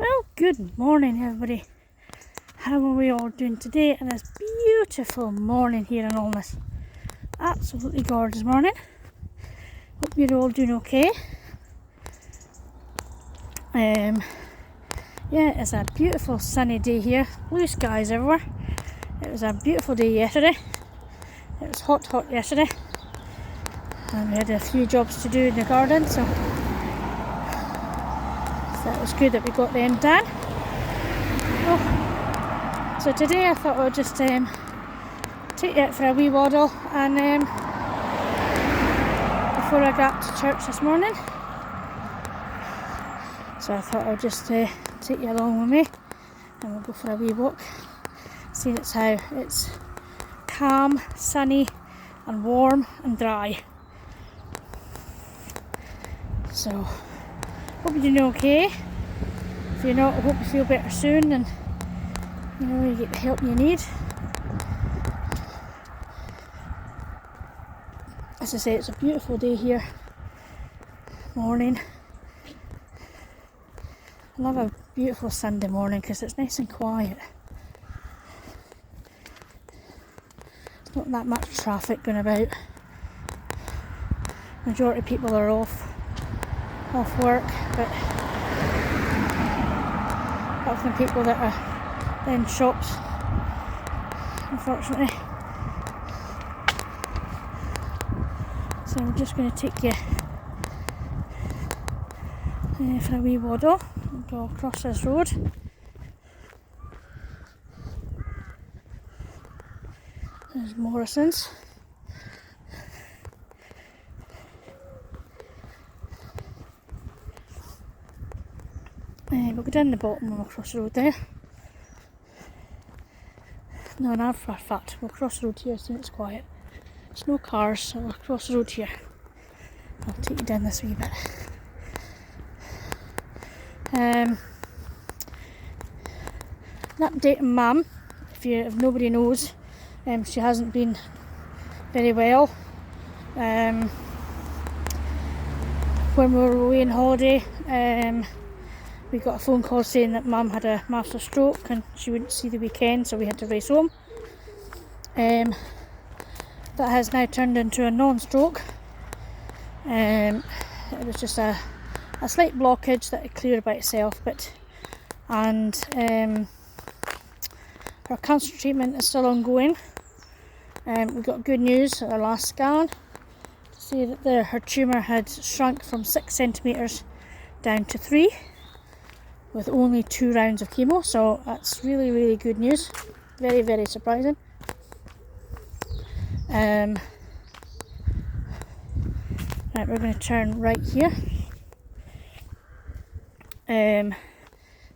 Well, good morning everybody. How are we all doing today in this beautiful morning here in Alness? Absolutely gorgeous morning. Hope you're all doing okay. Yeah, it's a beautiful sunny day here. Blue skies everywhere. It was a beautiful day yesterday. It was hot yesterday. And we had a few jobs to do in the garden, so that was good that we got them done. So today I thought I would just take you out for a wee waddle, and before I got to church this morning, so I thought I would just take you along with me and we'll go for a wee walk, seeing as how it's calm, sunny and warm and dry. So hope you're doing okay. If you're not, I hope you feel better soon and you get the help you need. As I say, it's a beautiful day here. Morning. I love a beautiful Sunday morning because it's nice and quiet. There's not that much traffic going about. Majority of people are off work, but apart from people that are in shops, unfortunately. So I'm just going to take you for a wee waddle. We'll go across this road. There's Morrison's. We'll go down the bottom and we'll cross the road there. No, not for a fact. We'll cross the road here as soon as it's quiet. There's no cars, so we'll cross the road here. I'll take you down this wee bit. An update on Mum. If nobody knows, she hasn't been very well. When we were away on holiday, we got a phone call saying that Mum had a massive stroke and she wouldn't see the weekend, so we had to race home. That has now turned into a non-stroke. It was just a slight blockage that it cleared by itself, and her cancer treatment is still ongoing. We got good news at our last scan to say that her tumour had shrunk from 6 centimetres down to 3 with only 2 rounds of chemo, so that's really, really good news. Very, very surprising. Right, we're going to turn right here.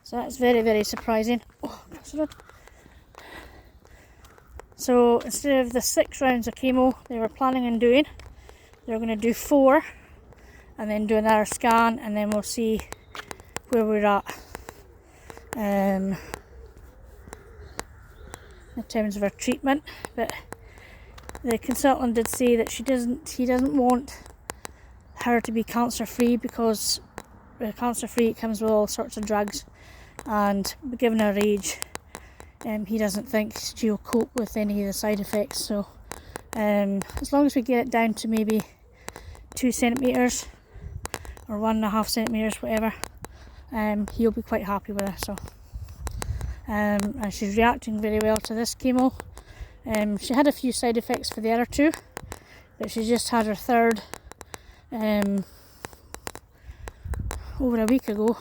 So that's very, very surprising. So instead of the 6 rounds of chemo they were planning on doing, they're going to do 4 and then do another scan, and then we'll see where we're at in terms of her treatment. But the consultant did say that he doesn't want her to be cancer free, because cancer free it comes with all sorts of drugs, and given her age, he doesn't think she'll cope with any of the side effects. So as long as we get it down to maybe 2 centimetres or 1.5 centimetres, whatever, he'll be quite happy with her. So and she's reacting very well to this chemo. She had a few side effects for the other 2, but she just had her 3rd over a week ago.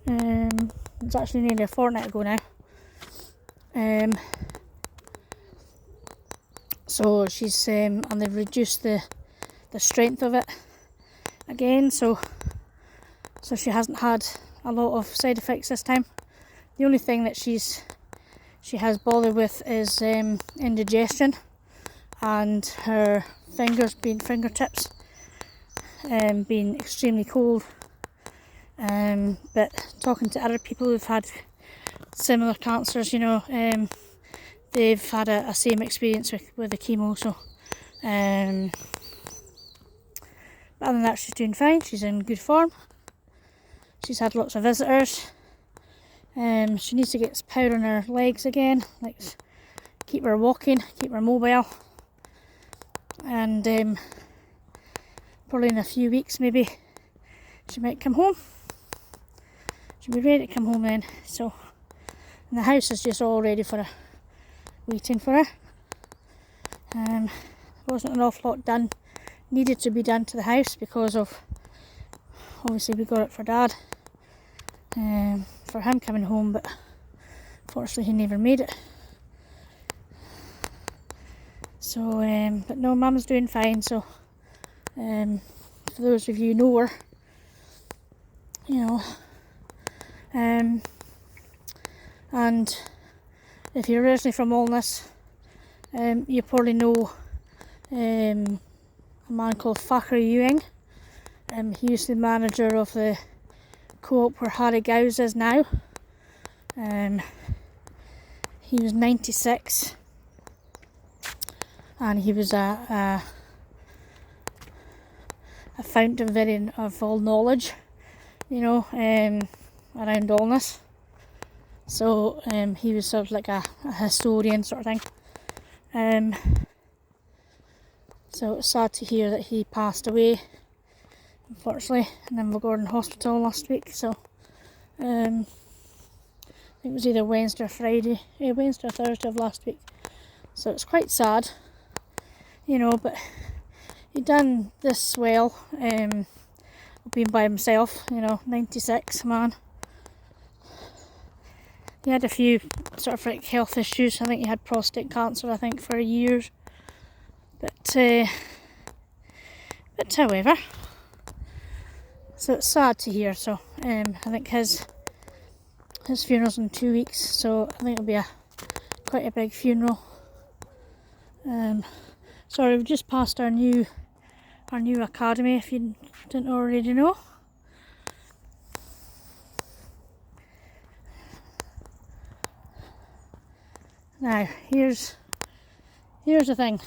It's actually nearly a fortnight ago now. So she's and they've reduced the strength of it again, so she hasn't had a lot of side effects this time. The only thing that she has bother with is indigestion, and her fingertips being extremely cold. But talking to other people who've had similar cancers, they've had a same experience with the chemo. So but other than that, she's doing fine. She's in good form. She's had lots of visitors. She needs to get power on her legs again, like keep her walking, keep her mobile. And probably in a few weeks maybe she might come home. She'll be ready to come home then. So, and the house is just all ready for her, waiting for her. Wasn't an awful lot done, needed to be done to the house because of, obviously we got it for Dad, for him coming home, but fortunately he never made it. So, but no, Mum's doing fine. So, for those of you who know her, you know, and if you're originally from Alness, you probably know a man called Thackeray Ewing. He used to be the manager of the co-op where Harry Gowes is now. He was 96, and he was a fountain of all knowledge, you know, around Alness. So he was sort of like a historian sort of thing. So it's sad to hear that he passed away, unfortunately, in Invergordon Hospital last week. So I think it was either Wednesday or Thursday of last week. So it's quite sad, you know, but he done this well, being by himself, you know, 96, man. He had a few sort of like health issues. I think he had prostate cancer, I think, for years. But however, so it's sad to hear. So I think his funeral's in 2 weeks, so I think it'll be quite a big funeral. Sorry, we've just passed our new academy, if you didn't already know. Now, here's the thing.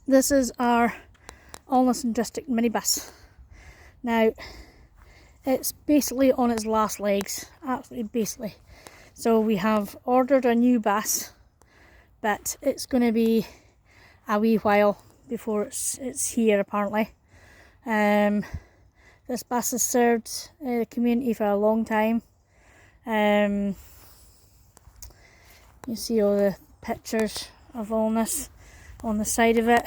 This is our Alness and District minibus. Now, it's basically on its last legs, absolutely basically. So we have ordered a new bus, but it's going to be a wee while before it's here apparently. This bus has served the community for a long time. You see all the pictures of Alness on the side of it.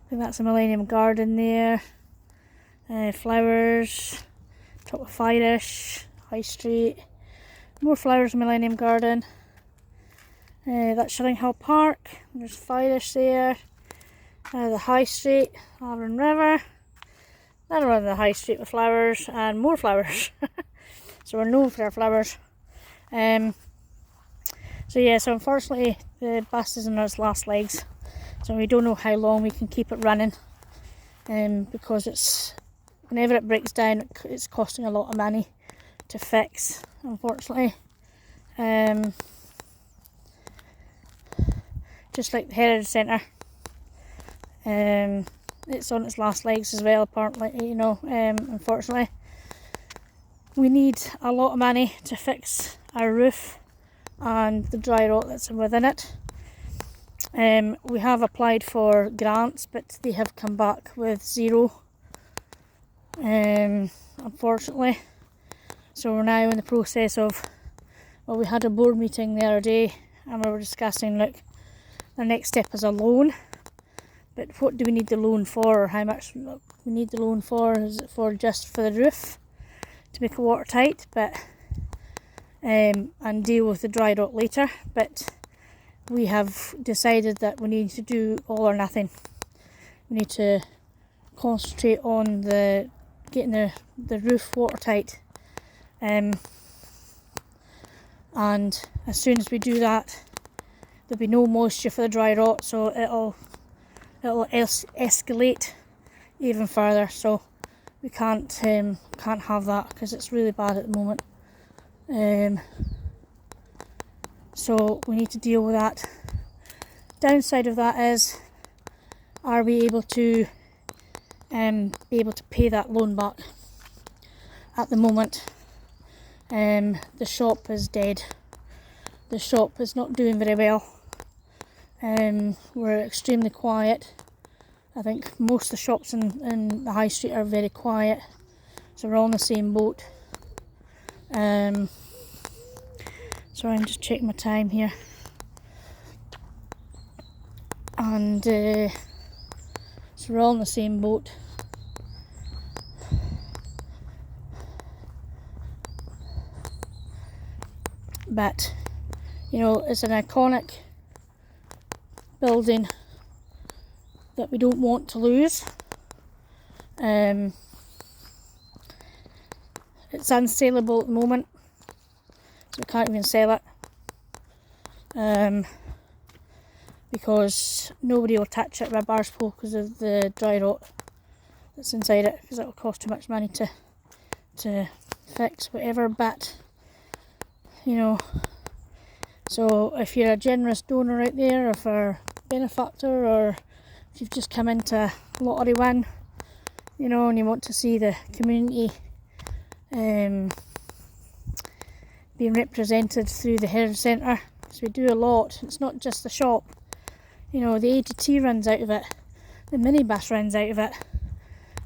I think that's a Millennium Garden there. Flowers, top of Irish, High Street. More flowers in Millennium Garden. That's Shilling Hill Park. There's Firish there. The High Street, Avon River. Then around the High Street with flowers and more flowers. So we're known for our flowers. So yeah, so unfortunately the bus is on its last legs, so we don't know how long we can keep it running, because whenever it breaks down, it's costing a lot of money to fix, unfortunately. Just like the Heritage Centre, it's on its last legs as well, apparently, you know. Unfortunately, we need a lot of money to fix our roof and the dry rot that's within it. We have applied for grants, but they have come back with zero, unfortunately. So we're now in the process of, well, we had a board meeting the other day and we were discussing, look, the next step is a loan, but what do we need the loan for, or how much we need the loan for? Is it just for the roof to make it watertight, but and deal with the dry rot later? But we have decided that we need to do all or nothing. We need to concentrate on getting the roof watertight, and as soon as we do that, there'll be no moisture for the dry rot, so it'll escalate even further. So we can't have that because it's really bad at the moment. So we need to deal with that. Downside of that is, are we able to be able to pay that loan back. At the moment, the shop is dead. The shop is not doing very well. We're extremely quiet. I think most of the shops in the high street are very quiet, so we're all in the same boat. Sorry, I'm just checking my time here. And so we're all in the same boat. But, you know, it's an iconic building that we don't want to lose. It's unsaleable at the moment, so we can't even sell it. Because nobody will touch it with a barge pole because of the dry rot that's inside it, because it will cost too much money to fix whatever. But, you know, so if you're a generous donor out there, or if you're a benefactor, or if you've just come into a lottery win, you know, and you want to see the community being represented through the Heritage Centre, because we do a lot. It's not just the shop. You know, the ADT runs out of it, the minibus runs out of it.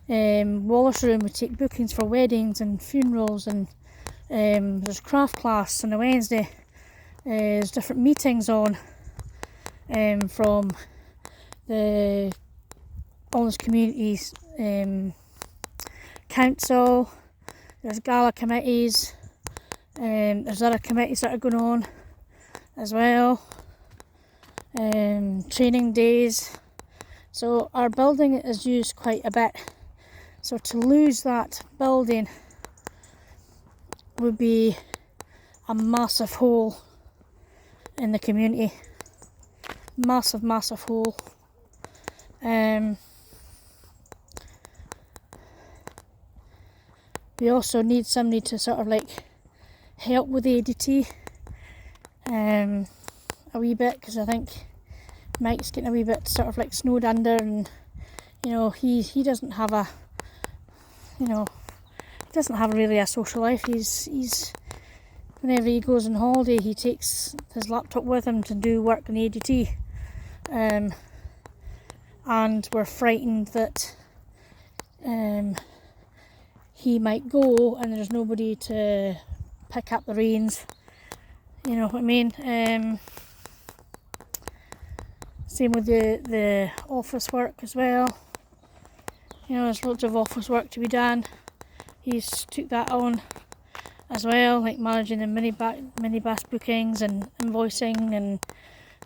Wallace Room, we take bookings for weddings and funerals, and there's craft class on a Wednesday. There's different meetings on from the Honest Communities Council. There's gala committees. There's other committees that are going on as well. Training days. So our building is used quite a bit. So to lose that building would be a massive hole in the community. Massive hole. We also need somebody to sort of like help with the ADT a wee bit, because I think Mike's getting a wee bit sort of like snowed under, and you know, he doesn't have a, you know, he doesn't have really a social life. He's whenever he goes on holiday, he takes his laptop with him to do work in ADT, and we're frightened that he might go and there's nobody to pick up the reins. You know what I mean? Same with the office work as well. You know, there's loads of office work to be done. He's took that on as well, like managing the minibus bookings and invoicing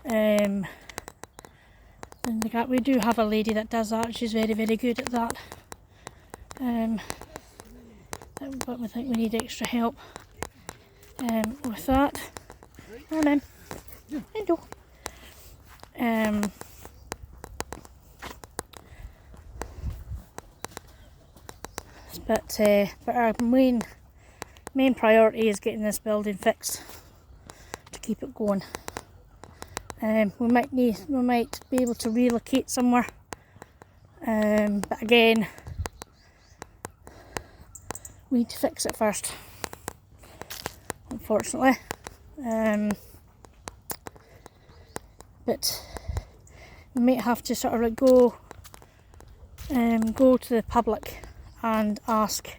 and we do have a lady that does that. She's very good at that. But we think we need extra help with that. Morning. Hello. But our main priority is getting this building fixed to keep it going. We might be able to relocate somewhere, but again, we need to fix it first, unfortunately. But we might have to sort of like go to the public and ask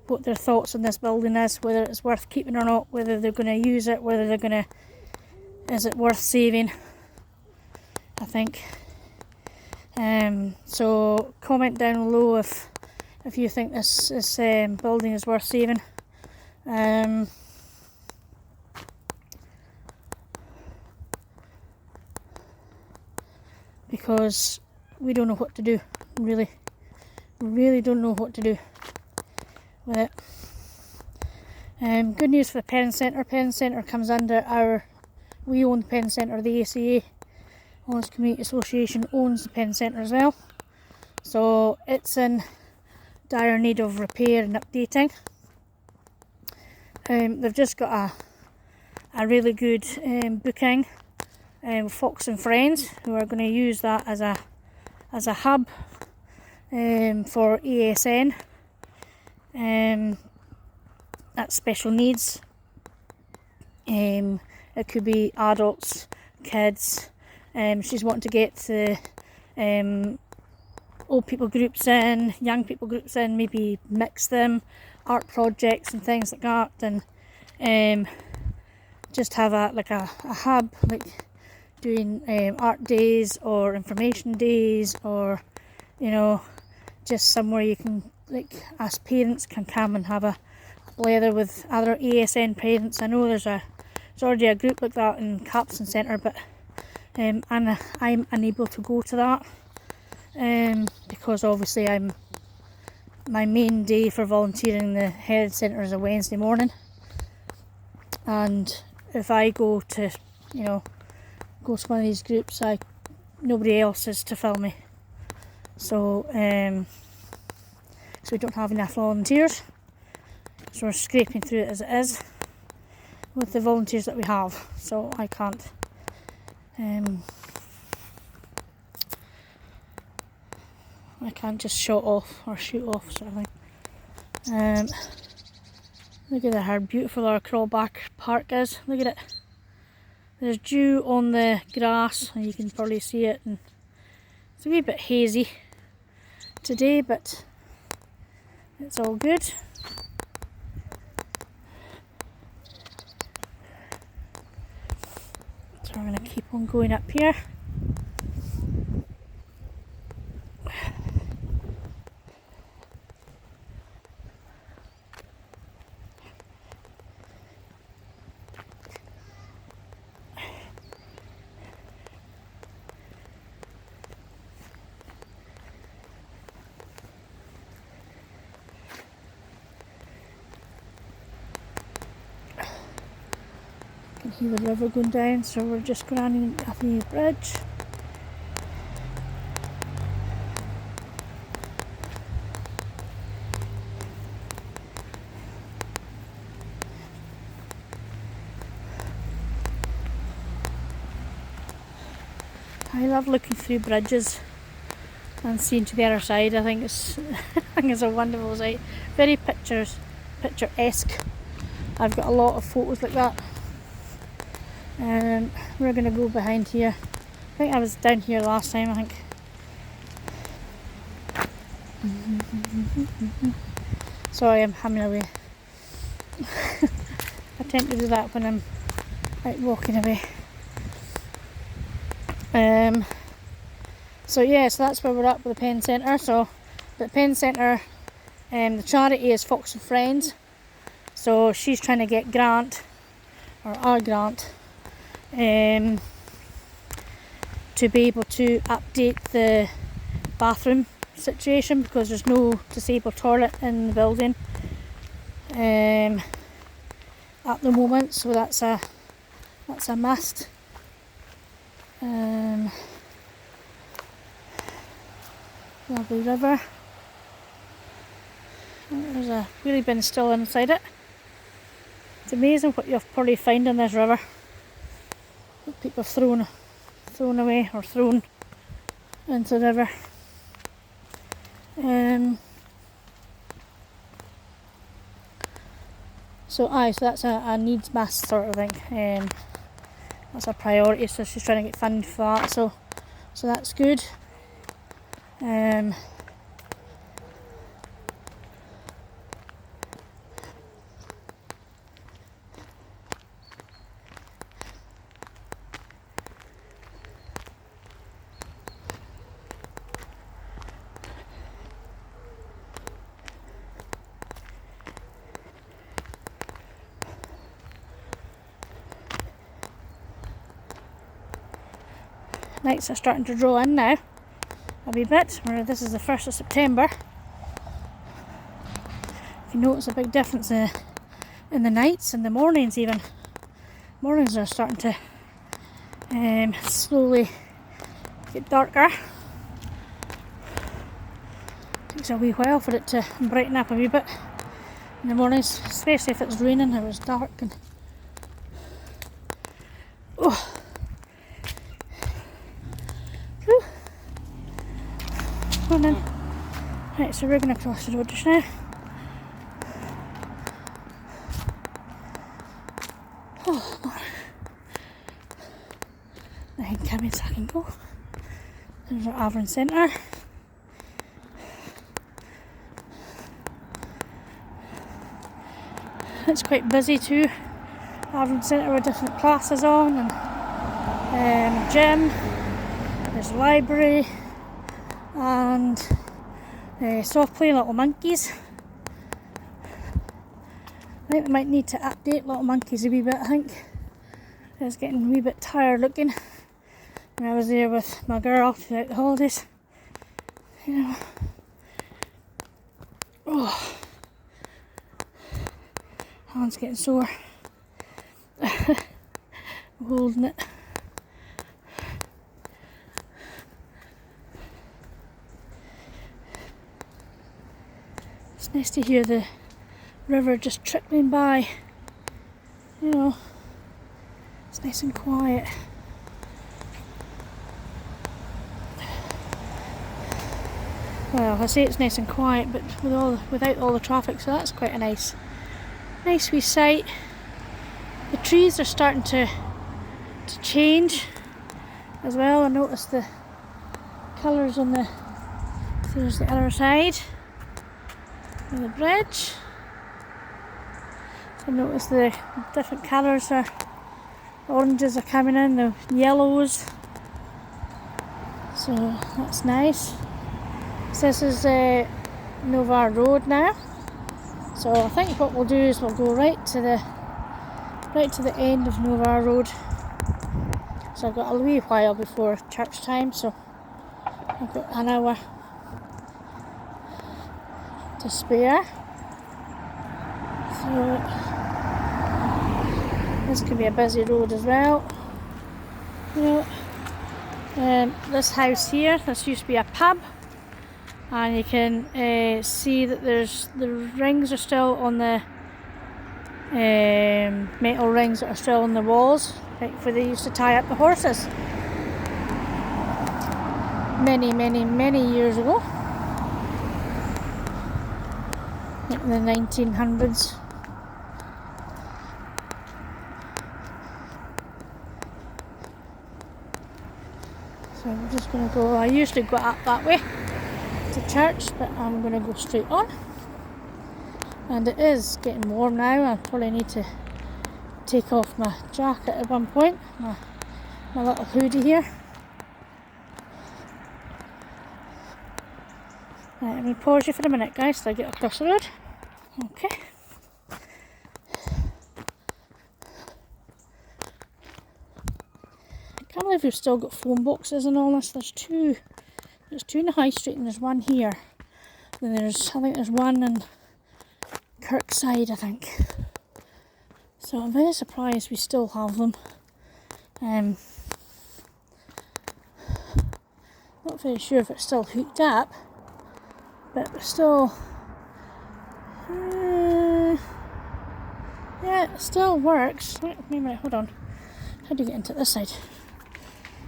what their thoughts on this building is, whether it's worth keeping or not, whether they're going to use it, whether they're going to, is it worth saving, I think. So comment down below if you think this building is worth saving. Because we don't know what to do, really don't know what to do with it. Good news for the Pen Centre. Pen Centre comes under we own the Pen Centre. The ACA, Honest Community Association, owns the Pen Centre as well. So it's in dire need of repair and updating. They've just got a really good booking with Fox and Friends, who are going to use that as a hub for ASN. That's special needs. It could be adults, kids. She's wanting to get the old people groups in, young people groups in, maybe mix them, art projects and things like that, and just have a hub, like doing art days or information days, or just somewhere you can, like, us parents can come and have a blather with other ASN parents. I know there's already a group like that in Capstan Centre, but I'm unable to go to that because obviously my main day for volunteering in the Heritage Centre is a Wednesday morning, and if I go to one of these groups, nobody else is to film me, so we don't have enough volunteers, so we're scraping through it as it is with the volunteers that we have, so I can't just shoot off sort of thing. Look at how beautiful our Crawlback Park is. Look at it. There's dew on the grass, and you can probably see it, and it's a wee bit hazy today, but it's all good. So we're going to keep on going up here. You can hear the river going down, so we're just going on the bridge. I love looking through bridges and seeing to the other side. I think it's a wonderful sight. Very picturesque. I've got a lot of photos like that. We're going to go behind here. I think I was down here last time, I think. Sorry, I'm humming away. I tend to do that when I'm out walking away. So that's where we're at with the Pen Centre. So the Pen Centre, the charity is Fox and Friends. So she's trying to get our grant, to be able to update the bathroom situation, because there's no disabled toilet in the building at the moment. So that's a must. Lovely river. There's a wheelie bin still inside it. It's amazing what you'll probably find in this river that people have thrown away or thrown into the river. So that's a needs must sort of thing. That's a priority, so she's trying to get funded for that, so that's good. Nights are starting to draw in now a wee bit. This is the 1st of September. You notice a big difference in the nights and the mornings even. Mornings are starting to slowly get darker. Takes a wee while for it to brighten up a wee bit in the mornings, especially if it's raining or it's dark. Right, so we're going to cross the road just now. Oh, God. I think come in so I can go. There's our Avon Centre. It's quite busy too. Avon Centre with different classes on, and gym. There's a library and soft play Little Monkeys. I think they might need to update Little Monkeys a wee bit. I think it's getting a wee bit tired looking. When I was there with my girl throughout the holidays, you know. Oh, hand's getting sore. I'm holding it. It's nice to hear the river just trickling by. You know, it's nice and quiet. Well, I say it's nice and quiet, but without all the traffic, so that's quite a nice wee sight. The trees are starting to change as well. I noticed the colours on the. There's the other side of the bridge. I noticed the different colours are. The oranges are coming in, the yellows. So that's nice. So this is Novara Road now. So I think what we'll do is we'll go right to the end of Novara Road. So I've got a wee while before church time, so I've got an hour to spare. So this could be a busy road as well. You know, this house here, this used to be a pub. And you can see that the rings are still on the metal rings that are still on the walls, like where they used to tie up the horses many years ago, like in the 1900s. So we're just going to go. I usually go up that way to church, but I'm going to go straight on. And it is getting warm now. I probably need to take off my jacket at one point, my little hoodie here. Right, let me pause you for a minute, guys, till I get across the road. Okay. I can't believe we've still got phone boxes and all this. There's two in the High Street and there's one here. And I think there's one in Kirkside, I think. So I'm very surprised we still have them. Not very sure if it's still hooked up, but we're still. Yeah, it still works. Wait a minute, hold on. How do you get into this side?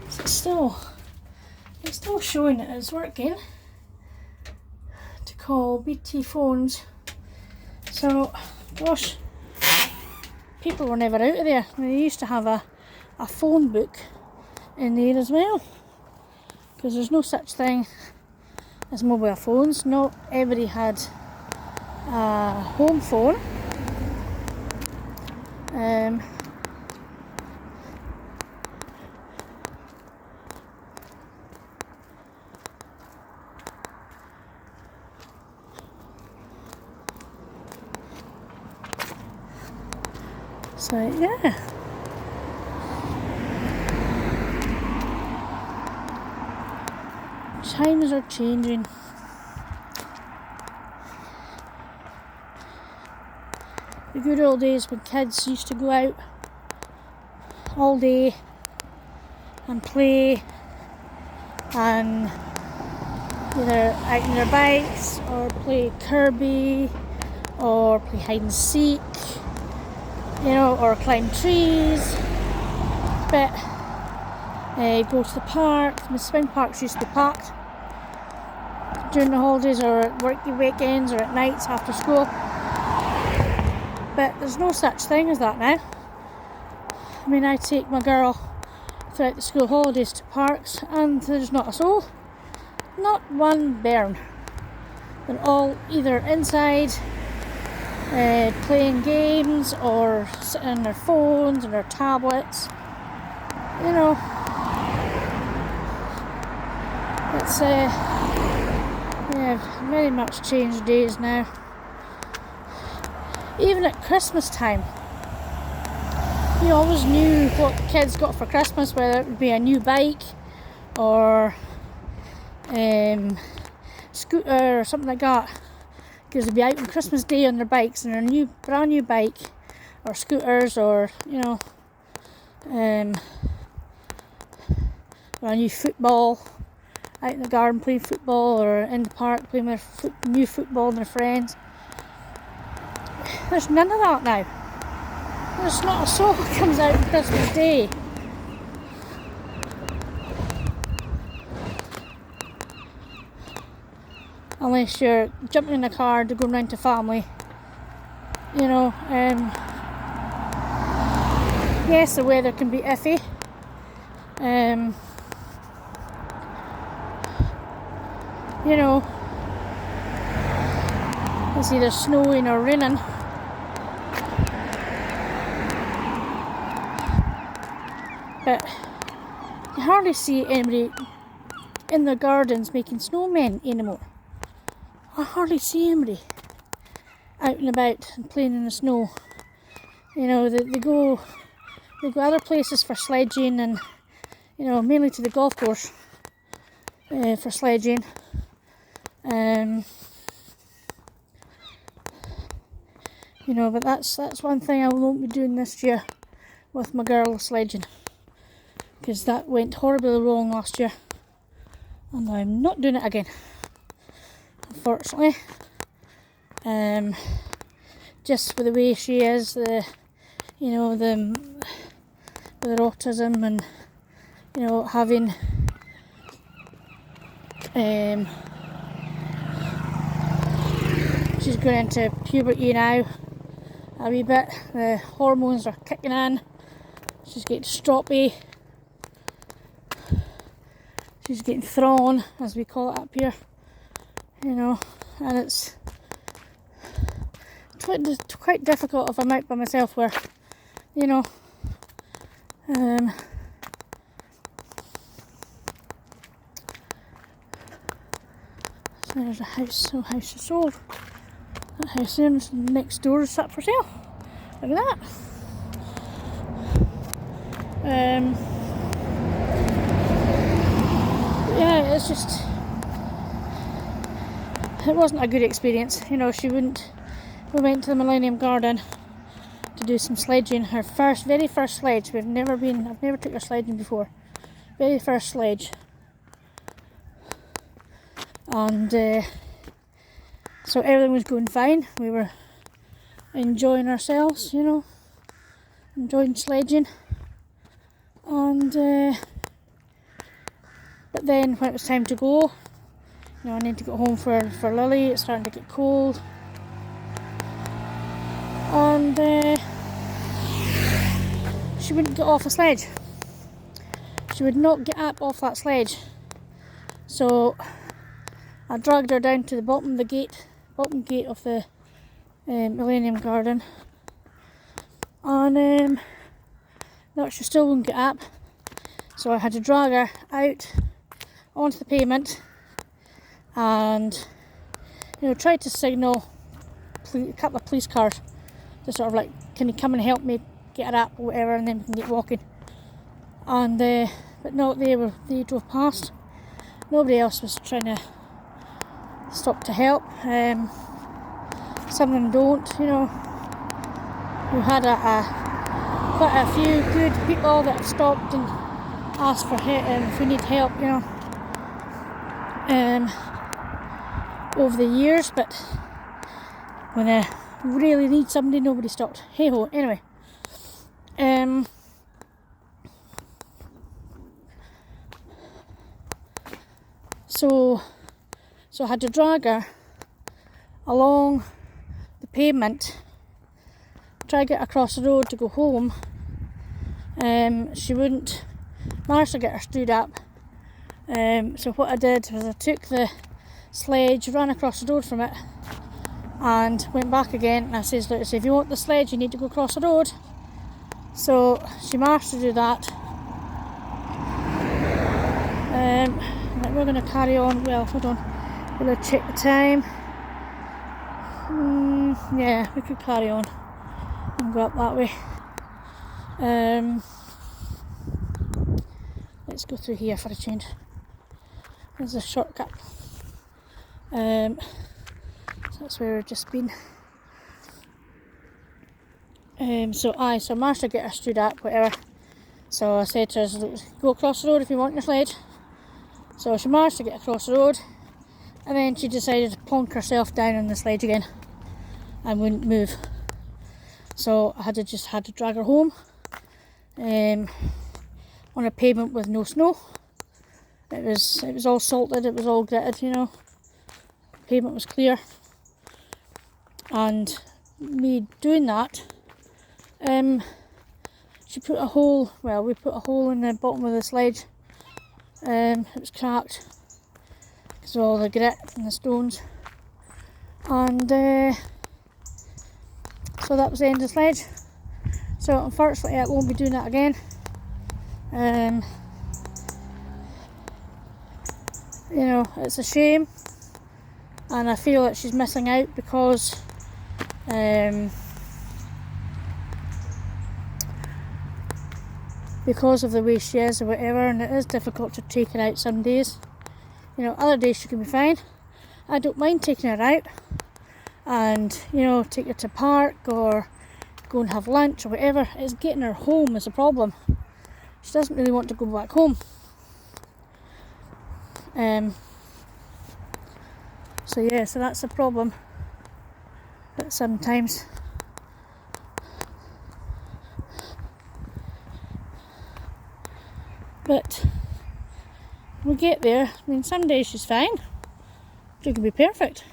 It's still showing that it's working to call BT phones. So, gosh, people were never out of there. They used to have a phone book in there as well, because there's no such thing as mobile phones. Not everybody had a home phone. So yeah, times are changing. The good old days when kids used to go out all day and play, and either out on their bikes or play Kirby or play hide and seek, you know, or climb trees, but go to the park. The swing parks used to be packed. during the holidays or at worky weekends or at nights after school. But there's no such thing as that now. I mean, I take my girl throughout the school holidays to parks and there's not a soul. Not one bairn. They're all either inside playing games or sitting on their phones and their tablets. You know, it's very much changed days now. Even at Christmas time, you always knew what kids got for Christmas, whether it would be a new bike or scooter or something like that, because they'd be out on Christmas Day on their bikes and their brand new bike or scooters, or you know, or a new football, out in the garden playing football, or in the park playing with new football and their friends. There's none of that now. There's not a soul that comes out on Christmas Day. Unless you're jumping in a car to go round to family. You know, yes, the weather can be iffy. You know, it's either snowing or raining. But you hardly see anybody in their gardens making snowmen anymore. I hardly see anybody out and about and playing in the snow. You know, they go other places for sledging, and you know, mainly to the golf course for sledging. You know, but that's one thing I won't be doing this year with my girl, sledging, because that went horribly wrong last year, and I'm not doing it again, unfortunately. Just with the way she is, you know, with her autism, and you know, having she's going into puberty now a wee bit. The hormones are kicking in. She's getting stroppy. She's getting thrown, as we call it up here. You know, and it's quite difficult if I'm out by myself, where, you know, so there's a house. So house is sold. That house there next door is up for sale. Look at that. Yeah, it's just, it wasn't a good experience. You know, we went to the Millennium Garden to do some sledging. Her very first sledge. I've never took her sledging before. Very first sledge. And so everything was going fine. We were enjoying ourselves, you know, enjoying sledging. And but then when it was time to go, you know, I need to go home for Lily. It's starting to get cold, and she wouldn't get off the sledge. She would not get up off that sledge. So I dragged her down to the bottom gate of the Millennium Garden, and no, she still wouldn't get up. So I had to drag her out onto the pavement, and you know, tried to signal a couple of police cars to sort of like, can you come and help me get her up or whatever, and then we can get walking. And but no, they drove past. Nobody else was trying to stop to help. Some of them don't, you know. We had quite a few good people that have stopped and asked for help, if we need help, you know, over the years. But when I really need somebody, nobody stopped. Hey ho. Anyway, So I had to drag her along the pavement, try to get across the road to go home. She wouldn't manage to get her stood up. So what I did was I took the sledge, ran across the road from it, and went back again. And I says, look, if you want the sledge, you need to go across the road. So she managed to do that. Right, we're going to carry on. Well, hold on. I'm going to check the time. Yeah, we could carry on and go up that way. Let's go through here for a change. There's a shortcut. So that's where we've just been. So I managed to get her stood up, whatever. So I said to her, go across the road if you want your sledge. So she managed to get across the road, and then she decided to plonk herself down on the sledge again and wouldn't move. So I had to drag her home on a pavement with no snow. It was all salted, it was all gritted, you know. The pavement was clear. And me doing that, we put a hole in the bottom of the sledge. It was cracked because of all the grit and the stones. And so that was the end of the sledge. So unfortunately I won't be doing that again. You know, it's a shame, and I feel that she's missing out because of the way she is or whatever, and it is difficult to take her out some days. You know, other days she can be fine. I don't mind taking her out and, you know, take her to park or go and have lunch or whatever. It's getting her home is a problem. She doesn't really want to go back home. So yeah, so that's a problem. But sometimes we get there. I mean, some days she's fine. She can be perfect.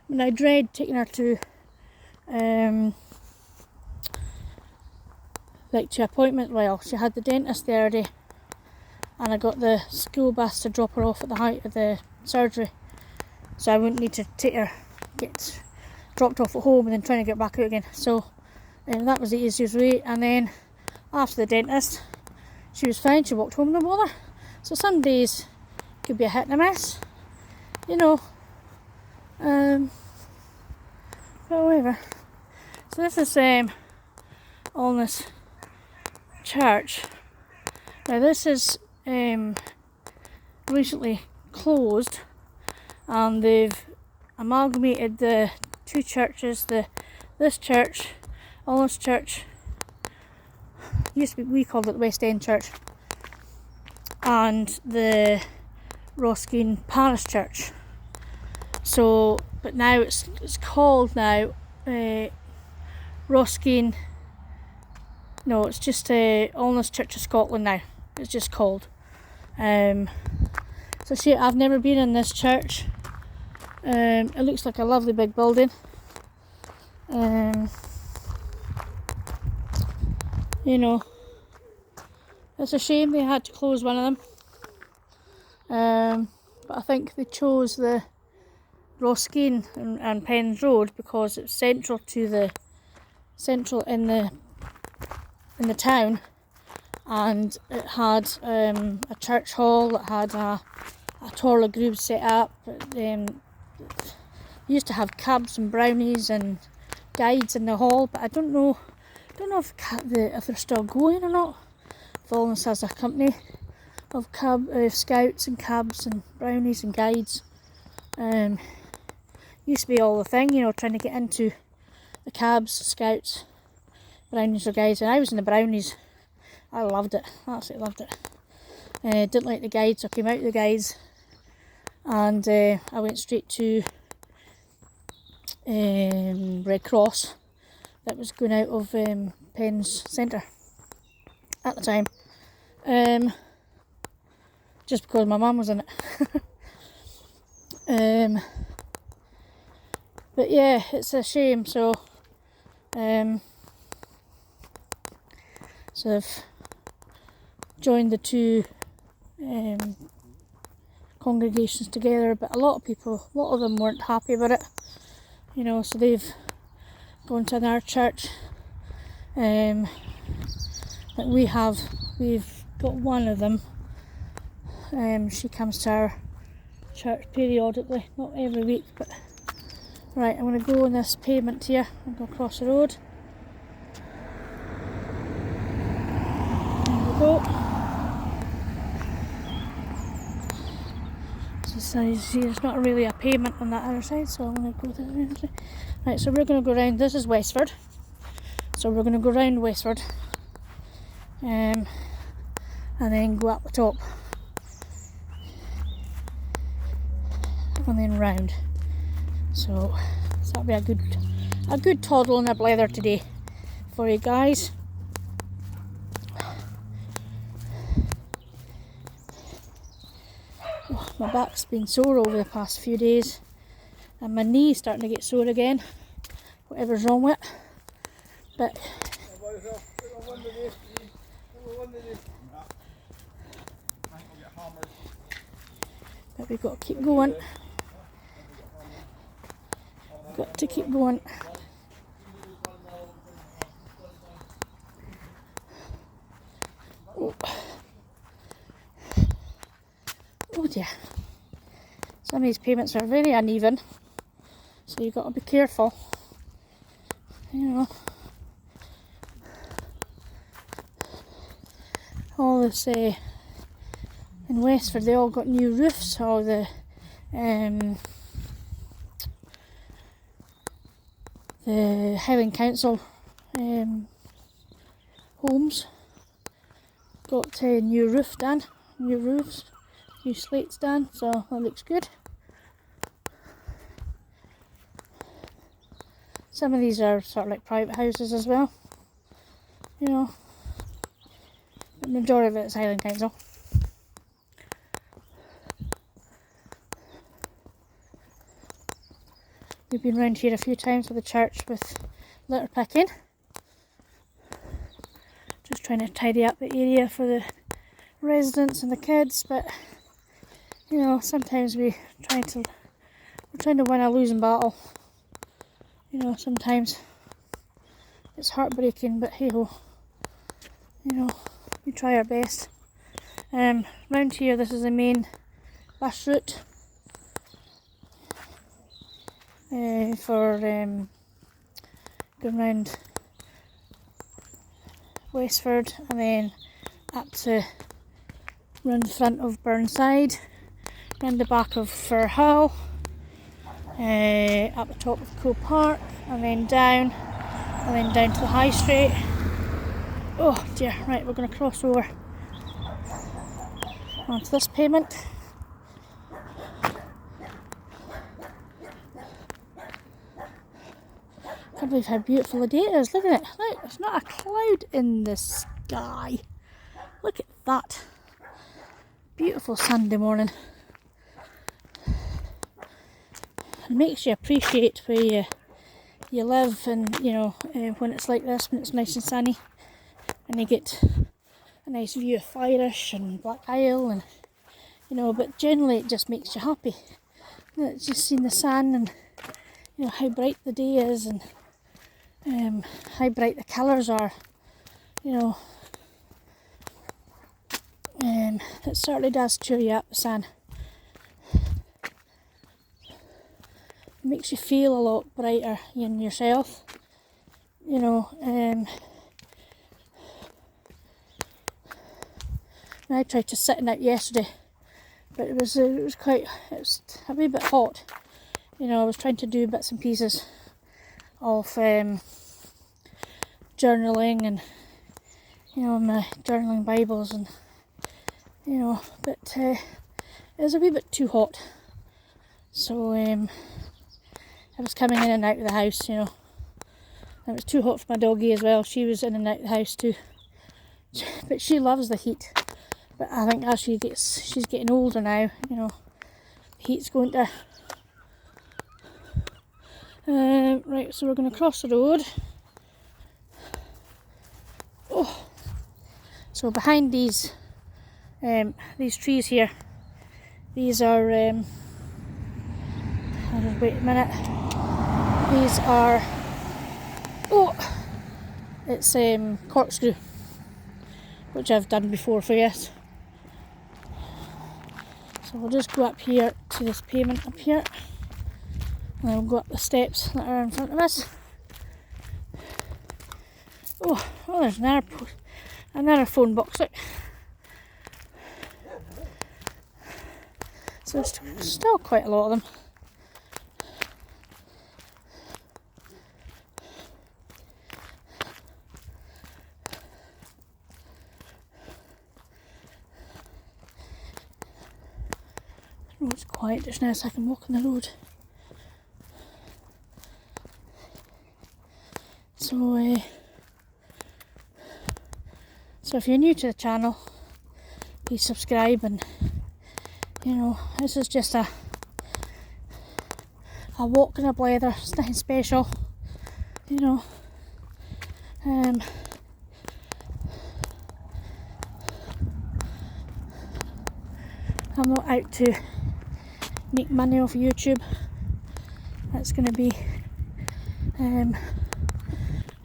I mean, I dread taking her to to appointment. Well, she had the dentist the other day, and I got the school bus to drop her off at the height of the surgery, so I wouldn't need to take her, get dropped off at home and then trying to get back out again. So that was the easiest way. And then after the dentist, she was fine. She walked home, no bother. So some days could be a hit and a miss, you know. But whatever. So this is Alness Church. Now this is recently closed, and they've amalgamated the two churches. This church, Alness Church, used to be, we called it the West End Church, and the Roskeen Parish Church. So, but now it's called now Roskeen. No, it's just Alness Church of Scotland now. It's just called. So see, I've never been in this church. It looks like a lovely big building. You know, it's a shame they had to close one of them. But I think they chose the Roskeen and Penn's Road because it's central in the town, and it had a church hall. It had a toilet group set up. Used to have cabs and brownies and guides in the hall, but I don't know if they're still going or not. Alness has a company of scouts and cabs and brownies and guides. Used to be all the thing, you know, trying to get into the cabs, scouts, brownies or guides, and I was in the brownies. I loved it, absolutely loved it. Didn't like the guides, so I came out of the guides, and I went straight to Red Cross that was going out of Penn's Centre at the time, just because my mum was in it. But yeah, it's a shame. So I've joined the two congregations together, but a lot of them weren't happy with it, you know, so they've gone to another church that we've got one of them. She comes to our church periodically, not every week, but right, I'm going to go on this pavement here and go across the road. There we go. So you see, there's not really a pavement on that other side, so I'm going to go this way. Right, so we're going to go round. This is Westford, so we're going to go round Westford, and then go up the top, and then round. So that'll be a good toddle and a blether today for you guys. Oh, my back's been sore over the past few days, and my knee's starting to get sore again, whatever's wrong with it. But we've got to keep going. We've got to keep going. Oh dear. Some of these pavements are very uneven, so you've got to be careful. You know, all this in Westford, they all got new roofs. All the Highland Council homes got new roofs done, new slates done, so that looks good. Some of these are sort of like private houses as well, you know. The majority of it is Highland Council. We've been round here a few times with the church with litter picking. Just trying to tidy up the area for the residents and the kids, but you know, sometimes we're trying to win a losing battle. You know, sometimes it's heartbreaking, but hey ho, you know, we try our best. Round here, this is the main bus route for going round Westford and then up to round the front of Burnside, round the back of Firhill, up the top of Coe Park, and then down to the High Street. Oh dear, right, we're going to cross over onto this pavement. I can't believe how beautiful the day is. Look at it. Look, there's not a cloud in the sky. Look at that. Beautiful Sunday morning. It makes you appreciate where you live, and you know, when it's like this, when it's nice and sunny, and you get a nice view of Firish and Black Isle, and you know, but generally it just makes you happy. You know, it's just seeing the sun and you know how bright the day is, and how bright the colours are. You know, it certainly does cheer you up, the sun. It makes you feel a lot brighter in yourself. You know, I tried to sit in it yesterday, but it was a wee bit hot. You know, I was trying to do bits and pieces of journaling and you know, my journaling Bibles, and you know, but it was a wee bit too hot. So I was coming in and out of the house, you know. And it was too hot for my doggie as well. She was in and out of the house too. But she loves the heat. But I think as she's getting older now, you know, the heat's going to Right, so we're going to cross the road. Oh, so behind these trees here, these are, I'll just wait a minute, these are, oh, it's corkscrew, which I've done before for you. So we'll just go up here to this pavement up here, and then we'll go up the steps that are in front of us. Oh, there's another phone box, look. So there's still quite a lot of them. The road's quiet just now, so I can walk on the road. So if you're new to the channel, please subscribe, and you know, this is just a walk in a blether. It's nothing special, you know. I'm not out to make money off YouTube. That's going to be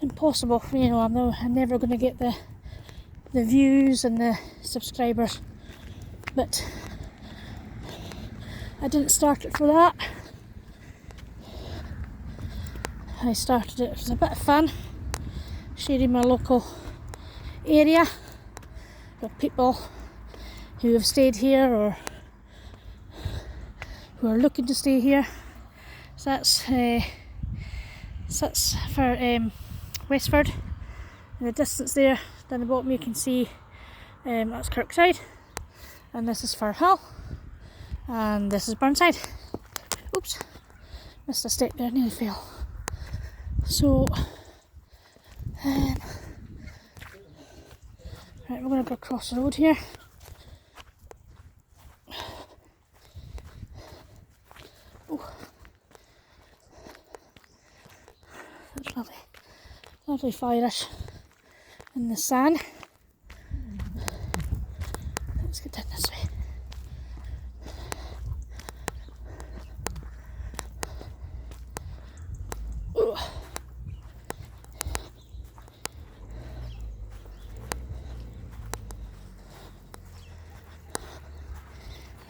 impossible. You know, I'm never going to get the views and the subscribers, but I didn't start it for that. I started it as a bit of fun, sharing my local area with people who have stayed here or who are looking to stay here. So that's for Westford. In the distance there, down the bottom you can see that's Kirkside, and this is Firhill, and this is Burnside. Oops, missed a step there, nearly fell. So, right, we're going to go across the road here. Oh, that's lovely, lovely fire-ish in the sand. Let's get down this way. Oh.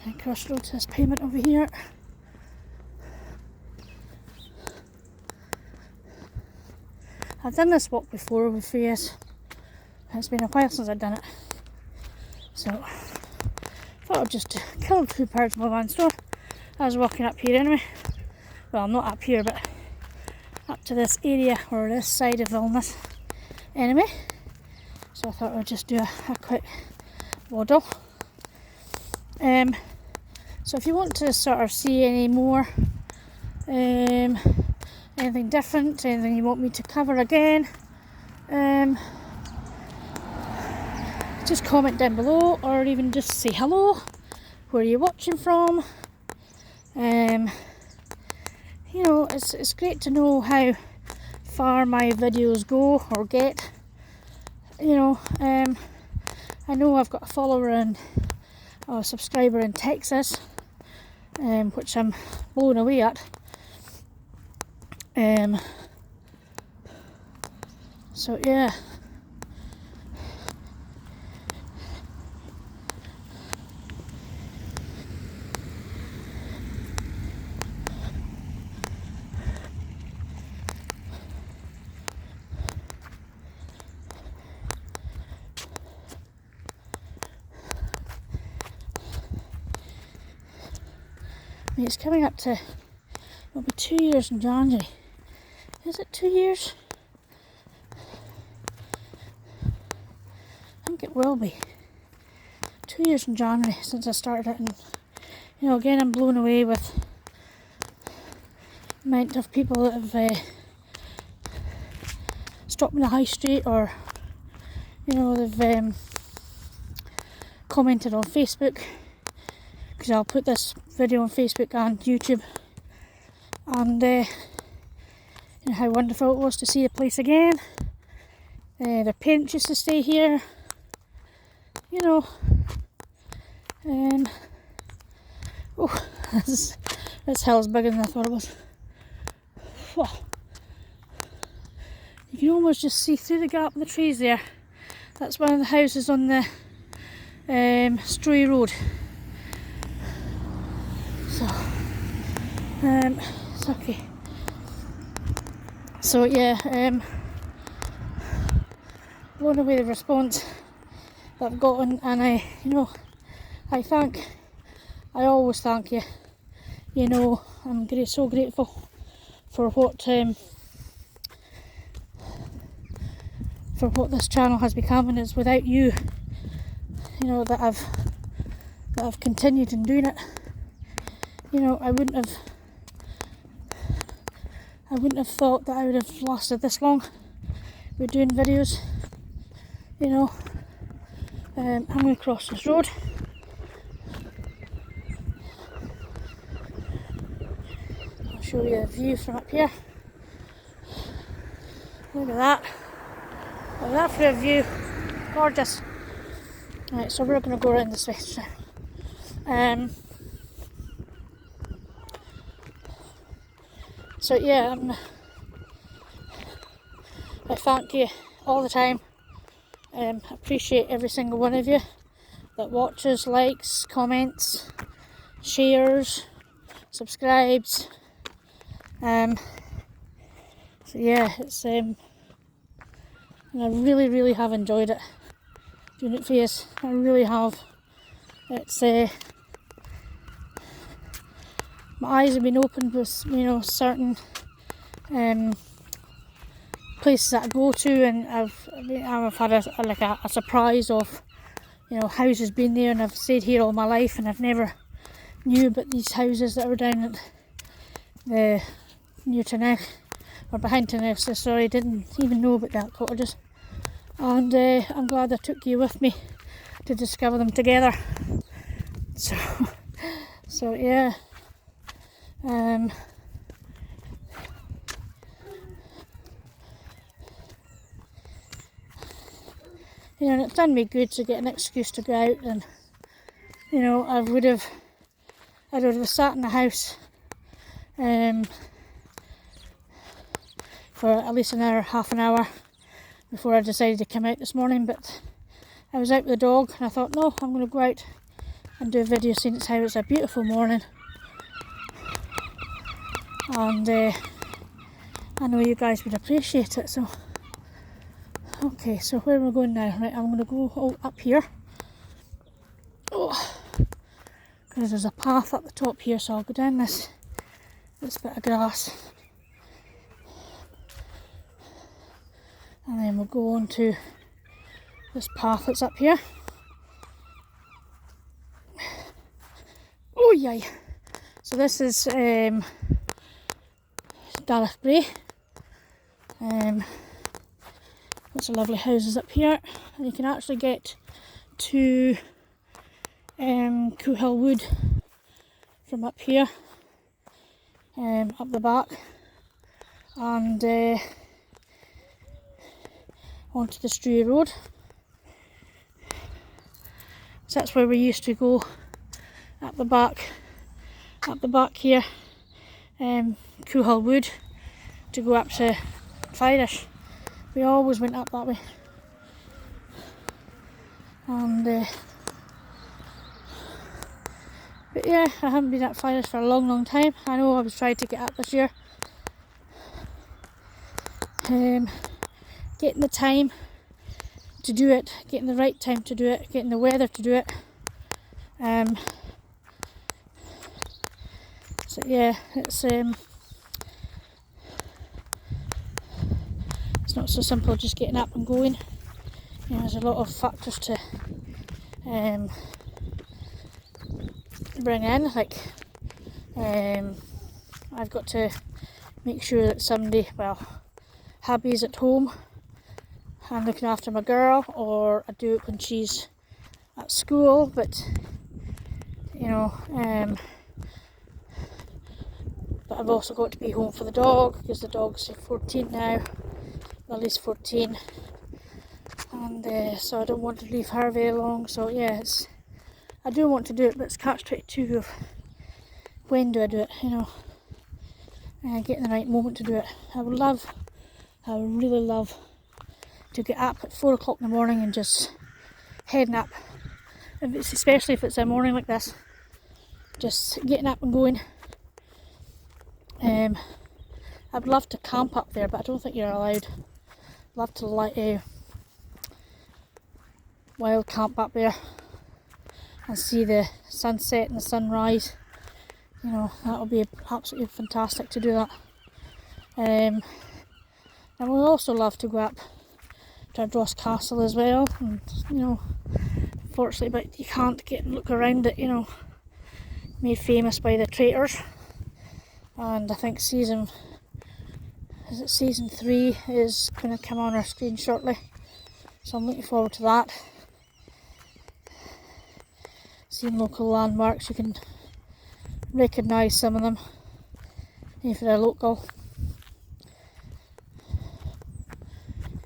And crossroads, this pavement over here. I've done this walk before with Freya's. It's been a while since I've done it, so thought I'd just kill two birds with one stone. I was walking up here anyway. Well, not up here, but up to this area or this side of Vilnius anyway. So I thought I'd just do a quick waddle. So if you want to sort of see any more, anything different, anything you want me to cover again, just comment down below, or even just say hello, where you're watching from. You know, it's great to know how far my videos go or get. You know, I know I've got a follower and a subscriber in Texas, which I'm blown away at. So yeah. I mean, it's coming up to, it'll be 2 years in January. Is it 2 years? I think it will be. 2 years in January since I started it, and you know, again, I'm blown away with the amount of people that have stopped me in the high street, or you know, they've commented on Facebook, because I'll put this video on Facebook and YouTube, and and how wonderful it was to see the place again. Their parents used to stay here, you know. Oh, this hill's bigger than I thought it was. Whoa. You can almost just see through the gap in the trees there. That's one of the houses on the Struy Road. So, it's okay. So yeah, blown away the response that I've gotten, and I always thank you. You know, I'm so grateful for what this channel has become, and it's without you, you know, that I've continued in doing it. You know, I wouldn't have thought that I would have lasted this long with doing videos. You know, I'm going to cross this road. I'll show you the view from up here. Look at that. Look at that for a view. Gorgeous. Right, so we're going to go around this way now. So yeah, I thank you all the time. Appreciate every single one of you that watches, likes, comments, shares, subscribes. So yeah, it's and I really have enjoyed it doing it for you. I really have. It's my eyes have been opened with, you know, certain places that I go to, and I've had a surprise of, you know, houses being there, and I've stayed here all my life, and I've never knew about these houses that were down at the near Tinneck, or behind Tinneck, so sorry, didn't even know about that cottages, and I'm glad I took you with me to discover them together. So yeah. You know, and it's done me good to get an excuse to go out, and you know, I would have sat in the house for at least an hour, half an hour before I decided to come out this morning, but I was out with the dog and I thought, no, I'm going to go out and do a video seeing as how it's a beautiful morning. And I know you guys would appreciate it. So okay, so where am I going now? Right, I'm going to go up here. Oh, because there's a path up the top here, so I'll go down this bit of grass, and then we'll go on to this path that's up here. Oh yay! So this is Darach Brae. Lots of lovely houses up here, and you can actually get to Coohill Wood from up here, up the back, and onto the Struy Road. So that's where we used to go, at the back here, Coohill Wood, to go up to Fyrish. We always went up that way, and but yeah, I haven't been at Fyrish for a long time. I know I was trying to get up this year. Getting the time to do it, getting the right time to do it, getting the weather to do it. So yeah, it's not so simple just getting up and going. You know, there's a lot of factors to bring in, like I've got to make sure that somebody, well, Happy's at home and looking after my girl, or I do it when she's at school, but you know, but I've also got to be home for the dog because the dog's 14 now. Lily's 14, and so I don't want to leave her very long. So yeah, I do want to do it, but it's catch-22 of when do I do it, you know, getting the right moment to do it. I would really love to get up at 4 o'clock in the morning and just heading up, especially if it's a morning like this, just getting up and going. I'd love to camp up there, but I don't think you're allowed. I'd love to wild camp up there and see the sunset and the sunrise. You know, that would be absolutely fantastic to do that. And we'd also love to go up to Ardross Castle as well, and you know, unfortunately, but you can't look around it, you know, made famous by the traitors. And I think season 3 is going to come on our screen shortly, so I'm looking forward to that. Seeing local landmarks, you can recognise some of them if they're local,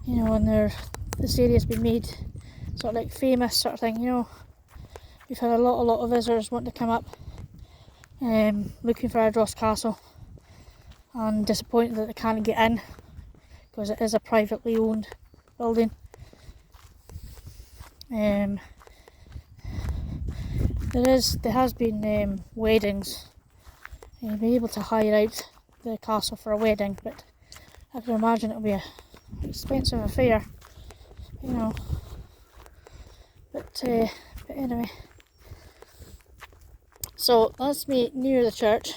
you know, and this area's been made sort of like famous sort of thing, you know. We've had a lot of visitors wanting to come up looking for Ardross Castle, and disappointed that they can't get in because it is a privately owned building. There has been weddings, and you'll be able to hire out the castle for a wedding, but I can imagine it'll be an expensive affair, you know. But anyway, so that's me near the church.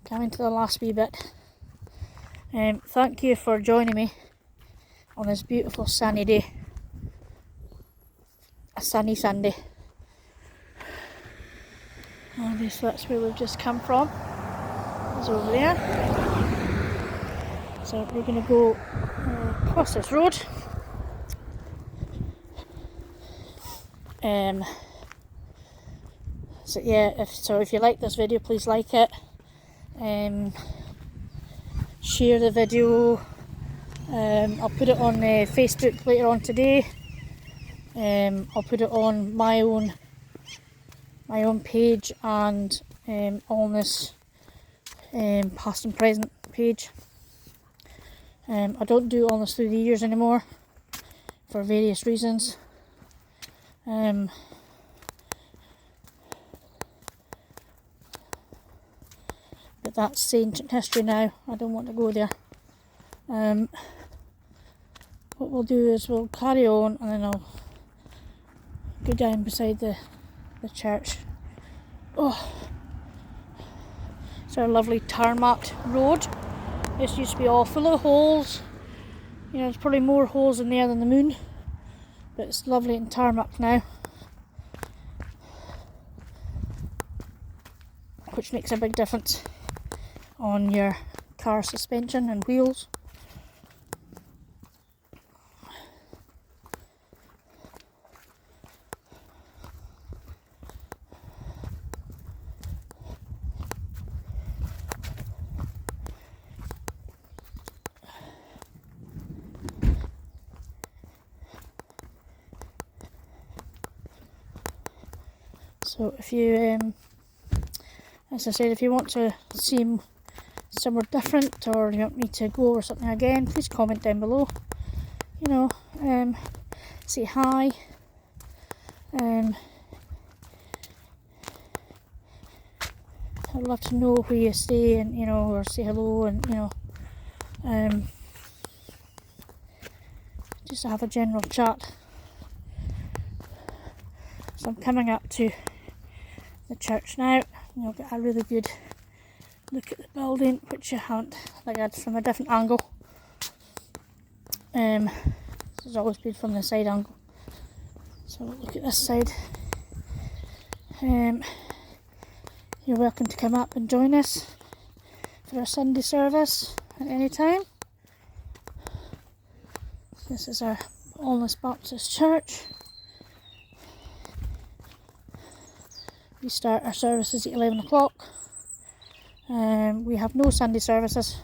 Coming to the last wee bit. Thank you for joining me on this beautiful sunny day. A sunny Sunday. Obviously that's where we've just come from. It's over there. So we're going to go across this road. So yeah, if you like this video, please like it. Share the video. I'll put it on Facebook later on today. I'll put it on my own page and on this past and present page. I don't do Allness Through the Years anymore for various reasons. But that's ancient history now. I don't want to go there. What we'll do is we'll carry on, and then I'll go down beside the church. Oh, it's our lovely tarmac road. This used to be all full of holes. You know, there's probably more holes in there than the moon, but it's lovely and tarmac now, which makes a big difference on your car suspension and wheels. So if you, as I said, if you want to see somewhere different, or you want me to go over something again, please comment down below. You know, say hi. I'd love to know where you stay, and you know, or say hello, and you know, just to have a general chat. So I'm coming up to the church now. You'll get a really good look at the building, which you haven't, like, had from a different angle. This has always been from the side angle. So we'll look at this side. You're welcome to come up and join us for our Sunday service at any time. This is our Allness Baptist Church. We start our services at 11 o'clock. We have no Sunday services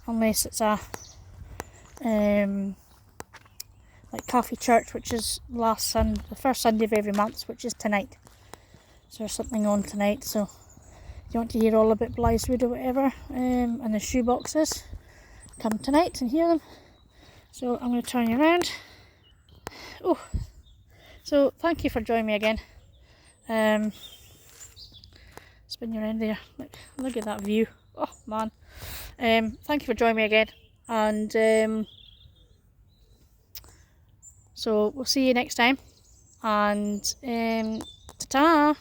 unless it's a like Coffee Church, which is the first Sunday of every month, which is tonight. So there's something on tonight, so if you want to hear all about Blytheswood or whatever, and the shoe boxes, come tonight and hear them. So I'm going to turn you around. Oh, so thank you for joining me again. Spin you around there. Look at that view. Oh man. Thank you for joining me again, and so we'll see you next time, and ta-ta.